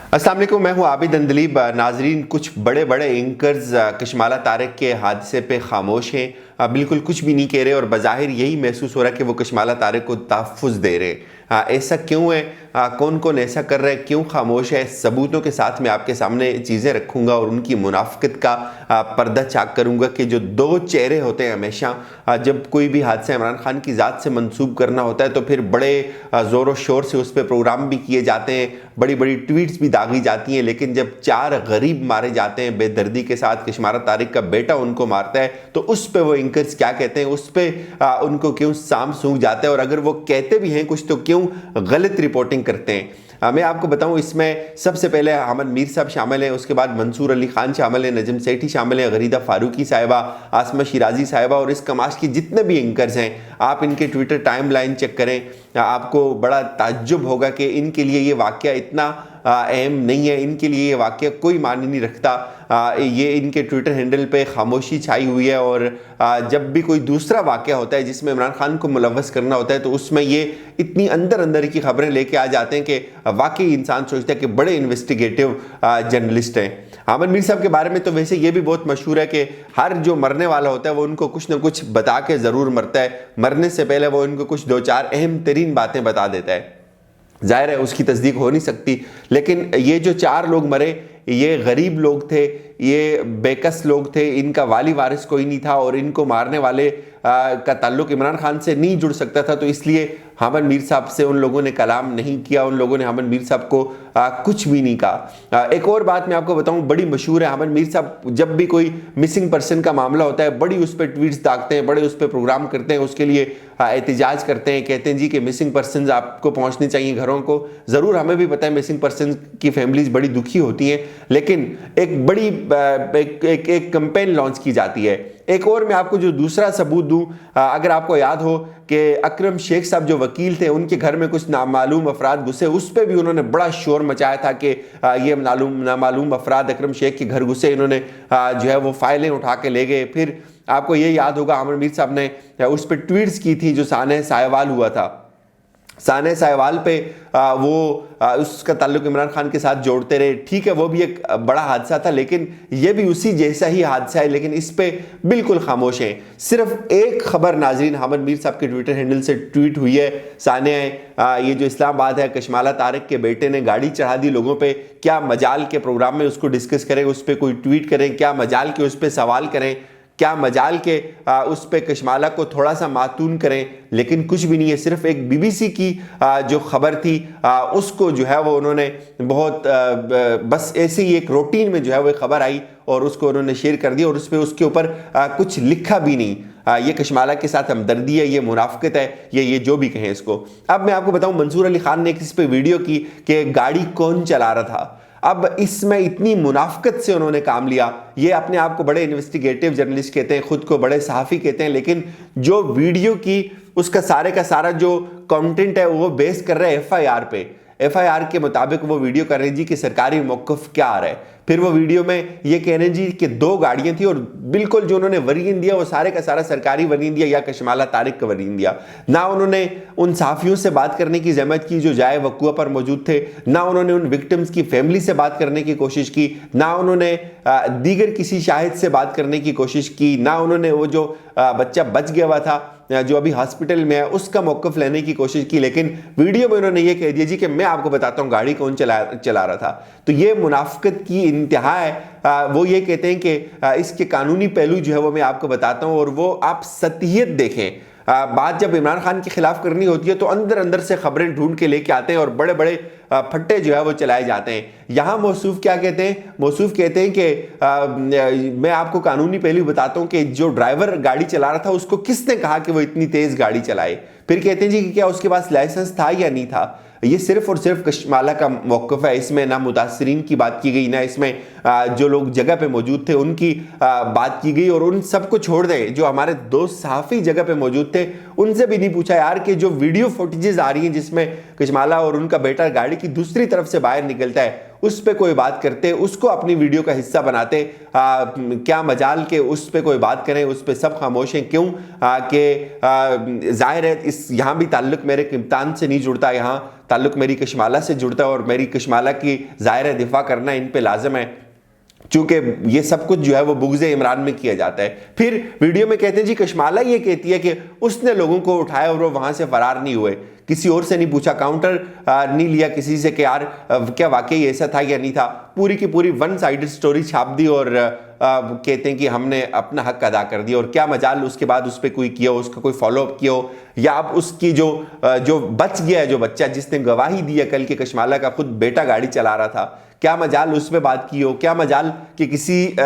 अस्सलाम वालेकुम, मैं हूं आबिद अंदलीब। नाजरीन, कुछ बड़े बड़े एंकर्स कशमाला तारिक के हादसे पे खामोश हैं, बिल्कुल कुछ भी नहीं कह रहे और बज़ाहिर यही महसूस हो रहा है कि वो कशमाला तारिक को तहफ़्फ़ुज़ दे रहे हैं। ऐसा क्यों है? कौन कौन ऐसा कर रहा है? क्यों खामोश है? सबूतों के साथ मैं आपके सामने चीज़ें रखूँगा और उनकी मुनाफ़िक़त का पर्दा चाक करूँगा कि जो दो चेहरे होते हैं हमेशा, जब कोई भी हादसा इमरान खान की ज़ात से मंसूब करना होता है तो फिर बड़े ज़ोर व शोर से उस पर प्रोग्राम भी किए जाते हैं, बड़ी बड़ी ट्वीट्स भी दागी जाती हैं, लेकिन जब चार गरीब मारे जाते हैं बेदर्दी के साथ, कशमाला तारिक का बेटा उनको मारता है, तो उस पर वो एंकर्स क्या कहते हैं, उस पर उनको क्यों साम सूंघ जाता है, और अगर वो कहते भी हैं कुछ तो क्यों गलत रिपोर्टिंग करते हैं। मैं आपको बताऊं, इसमें सबसे पहले अहमद मीर साहब शामिल हैं, उसके बाद मंसूर अली खान शामिल हैं, नजम सेठी शामिल हैं, गरीदा फारूकी साहिबा, आसमा शिराजी साहिबा और इस कमाश की जितने भी एंकर्स हैं, आप इनके ट्विटर टाइम लाइन चेक करें, आपको बड़ा ताज्जुब होगा कि इनके लिए ये वाक़या इतना अहम नहीं है, इनके लिए ये वाक़या कोई मायने नहीं रखता। ये इनके ट्विटर हैंडल पे खामोशी छाई हुई है और जब भी कोई दूसरा वाक़या होता है जिसमें इमरान खान को मुलव्वस करना होता है तो उसमें ये इतनी अंदर अंदर की खबरें लेके आ जाते हैं कि वाकई इंसान सोचता है कि बड़े इन्वेस्टिगेटिव जर्नलिस्ट हैं। अहमद मीर साहब के बारे में तो वैसे ये भी बहुत मशहूर है कि हर जो मरने वाला होता है वो उनको कुछ ना कुछ बता के ज़रूर मरता है, मरने से पहले वो उनको कुछ दो चार अहम तरीन बातें बता देता है। जाहिर है उसकी तस्दीक हो नहीं सकती, लेकिन ये जो चार लोग मरे ये गरीब लोग थे, ये बेकस लोग थे, इनका वाली वारिस कोई नहीं था और इनको मारने वाले का ताल्लुक इमरान खान से नहीं जुड़ सकता था, तो इसलिए अहमद मीर साहब से उन लोगों ने कलाम नहीं किया, उन लोगों ने अहमद मीर साहब को कुछ भी नहीं कहा। एक और बात मैं आपको बताऊं, बड़ी मशहूर है, अहमद मीर साहब जब भी कोई मिसिंग पर्सन का मामला होता है बड़ी उस पर ट्वीट्स दागते हैं, बड़े उस पर प्रोग्राम करते हैं, उसके लिए एहतजाज करते हैं, कहते हैं जी कि मिसिंग पर्सन आपको पहुंचने चाहिए घरों को। ज़रूर हमें भी पता है मिसिंग पर्सन की फैमिलीज बड़ी दुखी होती हैं, लेकिन एक बड़ी एक कैंपेन लॉन्च की जाती है। एक और मैं आपको जो दूसरा सबूत दूं, अगर आपको याद हो कि अकरम शेख साहब जो वकील थे उनके घर में कुछ नामालूम अफराद घुसे, उस पर भी उन्होंने बड़ा शोर मचाया था कि ये नामालूम अफराद अकरम शेख के घर घुसे, इन्होंने जो है वो फाइलें उठा के ले गए। फिर आपको ये याद होगा अहमद मीर साहब ने उस पर ट्वीट्स की थी जो साने साहिवाल हुआ था, साने साहिवाल पे उसका ताल्लुक इमरान खान के साथ जोड़ते रहे। ठीक है, वो भी एक बड़ा हादसा था, लेकिन ये भी उसी जैसा ही हादसा है, लेकिन इस पे बिल्कुल खामोश हैं। सिर्फ एक खबर नाजरीन अहमद मीर साहब के ट्विटर हैंडल से ट्वीट हुई है, साने ये जो इस्लामाबाद है, कशमाला तारिक के बेटे ने गाड़ी चढ़ा दी लोगों पे, क्या मजाल के प्रोग्राम में उसको डिस्कस करें, उस पर कोई ट्वीट करें, क्या मजाल के उस पर सवाल करें, क्या मजाल के उस पे कशमाला को थोड़ा सा मातून करें, लेकिन कुछ भी नहीं है। सिर्फ एक बीबीसी की जो खबर थी उसको जो है वो उन्होंने बहुत बस ऐसे ही एक रूटीन में जो है वो खबर आई और उसको उन्होंने शेयर कर दिया और उस पर उसके ऊपर कुछ लिखा भी नहीं। ये कशमाला के साथ हमदर्दी है, ये मुनाफिकत है, ये जो भी कहें इसको। अब मैं आपको बताऊं, मंसूर अली खान ने इस पे वीडियो की कि गाड़ी कौन चला रहा था। अब इसमें इतनी मुनाफिकत से उन्होंने काम लिया, ये अपने आप को बड़े इन्वेस्टिगेटिव जर्नलिस्ट कहते हैं, खुद को बड़े सहाफ़ी कहते हैं, लेकिन जो वीडियो की उसका सारे का सारा जो कंटेंट है वो बेस कर रहा है एफआईआर पे। एफआईआर के मुताबिक वो वीडियो कर रहे हैं जी कि सरकारी मौक़िफ़ क्या आ रहा है। फिर वो वीडियो में ये कह रहे हैं जी कि दो गाड़ियां थी और बिल्कुल जो उन्होंने वरीन दिया वो सारे का सारा सरकारी वरीन दिया या कशमाला तारिक का वरीन दिया। ना उन्होंने उन साफियों से बात करने की जहमत की जो जाए वक़ुआ पर मौजूद थे, ना उन्होंने उन विक्टिम्स की फैमिली से बात करने की कोशिश की, ना उन्होंने दीगर किसी शाहिद से बात करने की कोशिश की, ना उन्होंने वो जो बच्चा बच गया हुआ था जो अभी हॉस्पिटल में है उसका मौक़िफ़ लेने की कोशिश की, लेकिन वीडियो में उन्होंने ये कह दिया जी कि मैं आपको बताता हूँ गाड़ी कौन चला रहा था। तो ये मुनाफिकत की इंतहा है। वो ये कहते हैं कि इसके कानूनी पहलू जो है वो मैं आपको बताता हूँ और वो आप सतहियत देखें। बात जब इमरान खान के खिलाफ करनी होती है तो अंदर अंदर से खबरें ढूंढ के लेके आते हैं और बड़े बड़े फट्टे जो है वो चलाए जाते हैं। यहाँ मौसूफ क्या कहते हैं? मौसूफ कहते हैं कि मैं आपको कानूनी पहलू बताता हूँ कि जो ड्राइवर गाड़ी चला रहा था उसको किसने कहा कि वो इतनी तेज गाड़ी चलाए। फिर कहते हैं जी कि क्या उसके पास लाइसेंस था या नहीं था। ये सिर्फ और सिर्फ कशमाला का मौक़िफ़ है, इसमें ना मुतासरीन की बात की गई, ना इसमें जो लोग जगह पे मौजूद थे उनकी बात की गई। और उन सबको छोड़ दें, जो हमारे दोस्त सहाफ़ी जगह पे मौजूद थे उनसे भी नहीं पूछा यार कि जो वीडियो फुटेजेस आ रही हैं जिसमें कशमाला और उनका बेटा गाड़ी की दूसरी तरफ से बाहर निकलता है उस पर कोई बात करते, उसको अपनी वीडियो का हिस्सा बनाते। क्या मजाल के उस पर कोई बात करें, उस पर सब खामोश हैं। क्यों कि जाहिर है इस यहाँ भी ताल्लुक मेरे कप्तान से नहीं जुड़ता, यहाँ ताल्लुक मेरी कशमाला से जुड़ता है और मेरी कशमाला की ज़ाहिर दिफा करना इन पे लाजम है, चूंकि ये सब कुछ जो है वो बुग़्ज़ इमरान में किया जाता है। फिर वीडियो में कहते हैं जी कशमाला ये कहती है कि उसने लोगों को उठाया और वो वहां से फरार नहीं हुए, किसी और से नहीं पूछा, काउंटर नहीं लिया किसी से कि यार क्या वाकई ऐसा था या नहीं था। पूरी की पूरी वन साइडेड स्टोरी छाप दी और कहते हैं कि हमने अपना हक अदा कर दिया। और क्या मजाल उसके बाद उस पर कोई किया हो, उसका कोई फॉलोअप किया हो, या अब उसकी जो बच गया है जो बच्चा जिसने गवाही दी है कल के कशमाला का खुद बेटा गाड़ी चला रहा था, क्या मजाल उस पर बात की हो, क्या मजाल कि किसी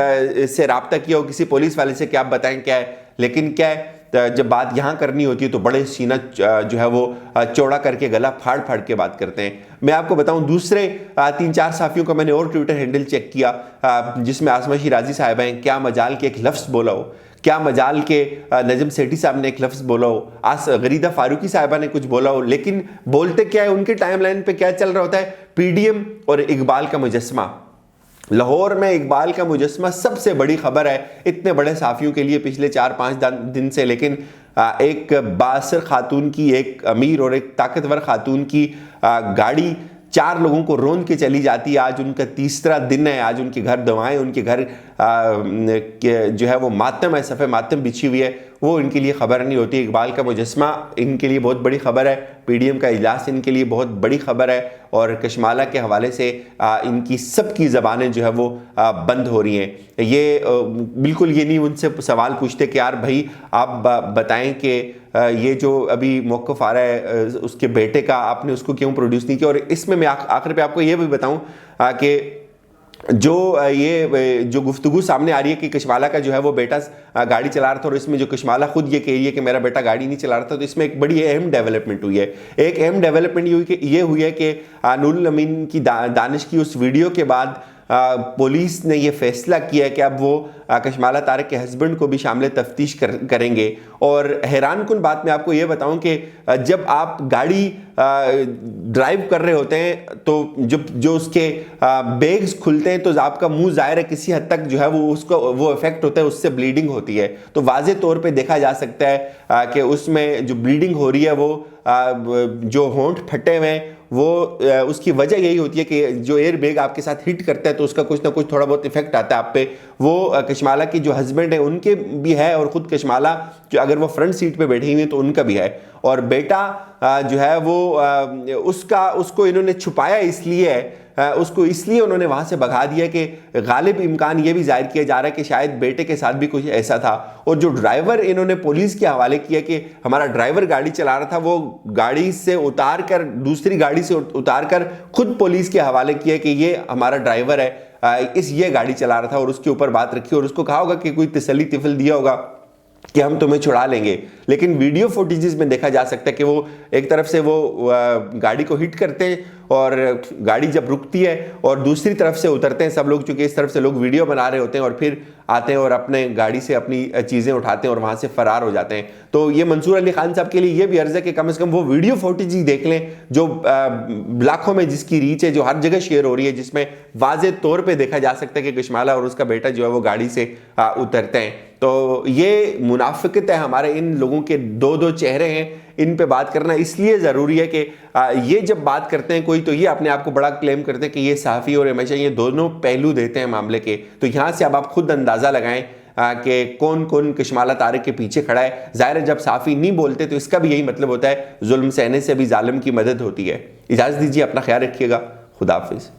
से राब्ता किया हो, किसी पुलिस वाले से, क्या आप बताएं क्या है। लेकिन क्या है, जब बात यहाँ करनी होती है तो बड़े सीना जो है वो चौड़ा करके गला फाड़ फाड़ के बात करते हैं। मैं आपको बताऊं दूसरे 3-4 साफियों का मैंने और ट्विटर हैंडल चेक किया जिसमें आसमा शिराजी साहिबा हैं, क्या मजाल के एक लफ्ज़ बोला हो, क्या मजाल के नजम सेठी साहब ने एक लफ्ज़ बोला हो, गरीदा फारूकी साहिबा ने कुछ बोला हो, लेकिन बोलते क्या है, उनके टाइमलाइन पे क्या चल रहा होता है, पीडीएम और इकबाल का मुजस्मा। लाहौर में इकबाल का मुजस्मा सबसे बड़ी खबर है इतने बड़े साफियों के लिए पिछले 4-5 दिन से। लेकिन एक बासर खातून की, एक अमीर और एक ताकतवर खातून की गाड़ी 4 लोगों को रोंद के चली जाती है। आज उनका तीसरा दिन है, आज उनके घर दवाएं, उनके घर जो है वो मातम है, सफ़े मातम बिछी हुई है, वो इनके लिए खबर नहीं होती। इकबाल का मुजस्मा इनके लिए बहुत बड़ी खबर है, पीडीएम का इजलास इनके लिए बहुत बड़ी खबर है, और कशमाला के हवाले से इनकी सबकी ज़बानें जो है वो बंद हो रही हैं। ये बिल्कुल ये नहीं उनसे सवाल पूछते कि यार भाई आप बताएं कि ये जो अभी मौक़िफ़ आ रहा है उसके बेटे का, आपने उसको क्यों प्रोड्यूस नहीं किया। और इसमें मैं आखिर पे आपको ये भी बताऊं कि जो गुफ्तगू सामने आ रही है कि कशमाला का जो है वो बेटा गाड़ी चला रहा था, और इसमें जो कशमाला खुद ये कह रही है कि मेरा बेटा गाड़ी नहीं चला रहा था, तो इसमें एक बड़ी अहम डेवलपमेंट हुई है। एक अहम डेवलपमेंट ये हुई है कि नूरुल अमीन की दानिश की उस वीडियो के बाद पुलिस ने ये फैसला किया है कि अब वो कशमाला तारक के हस्बैंड को भी शामिल तफ्तीश करेंगे। और हैरान कुन बात मैं आपको ये बताऊं कि जब आप गाड़ी ड्राइव कर रहे होते हैं तो जो उसके बैग्स खुलते हैं तो आपका मुंह ज़ाहिर है किसी हद तक जो है वो उसको वो इफेक्ट होता है, उससे ब्लीडिंग होती है। तो वाज़े तौर पे देखा जा सकता है कि उसमें जो ब्लीडिंग हो रही है वो जो होंठ फटे हुए हैं वो उसकी वजह यही होती है कि जो एयर बैग आपके साथ हिट करता है तो उसका कुछ ना कुछ थोड़ा बहुत इफेक्ट आता है आप पे। वो कशमाला की जो हस्बैंड है उनके भी है, और ख़ुद कशमाला जो अगर वो फ्रंट सीट पे बैठी हुई है तो उनका भी है। और बेटा जो है वो उसको इन्होंने छुपाया इसलिए है, उसको इसलिए उन्होंने वहाँ से भगा दिया कि गालिब इम्कान ये भी जाहिर किया जा रहा है कि शायद बेटे के साथ भी कुछ ऐसा था। और जो ड्राइवर इन्होंने पुलिस के हवाले किया कि हमारा ड्राइवर गाड़ी चला रहा था, वो गाड़ी से उतार कर दूसरी गाड़ी से उतार कर खुद पुलिस के हवाले किया कि ये हमारा ड्राइवर है, ये गाड़ी चला रहा था, और उसके ऊपर बात रखी और उसको कहा होगा कि कोई तसल्ली तिफल दिया होगा कि हम तुम्हें छुड़ा लेंगे। लेकिन वीडियो फुटेजेस में देखा जा सकता है कि वो एक तरफ से वो गाड़ी को हिट करते हैं और गाड़ी जब रुकती है और दूसरी तरफ से उतरते हैं सब लोग, चूंकि इस तरफ से लोग वीडियो बना रहे होते हैं, और फिर आते हैं और अपने गाड़ी से अपनी चीज़ें उठाते हैं और वहाँ से फरार हो जाते हैं। तो ये मंसूर अली खान साहब के लिए ये भी अर्ज़ है कि कम से कम वो वीडियो फुटेज ही देख लें जो लाखों में जिसकी रीच है, जो हर जगह शेयर हो रही है, जिसमें वाज़े तौर पर देखा जा सकता है कि कशमाला और उसका बेटा जो है वो गाड़ी से उतरते हैं। तो ये मुनाफिकत है, हमारे इन लोगों के दो चेहरे हैं, इन पे बात करना इसलिए ज़रूरी है कि ये जब बात करते हैं कोई तो ये अपने आप को बड़ा क्लेम करते हैं कि ये सहाफ़ी और हमेशा ये दोनों पहलू देते हैं मामले के। तो यहाँ से अब आप खुद अंदाज़ा लगाएं कि कौन कौन कशमाला तारक के पीछे खड़ा है। ज़ाहिर है जब सहाफ़ी नहीं बोलते तो इसका भी यही मतलब होता है जुल्म सहने से भी जालिम की मदद होती है। इजाज़त दीजिए, अपना ख्याल रखिएगा, खुदा हाफिज़।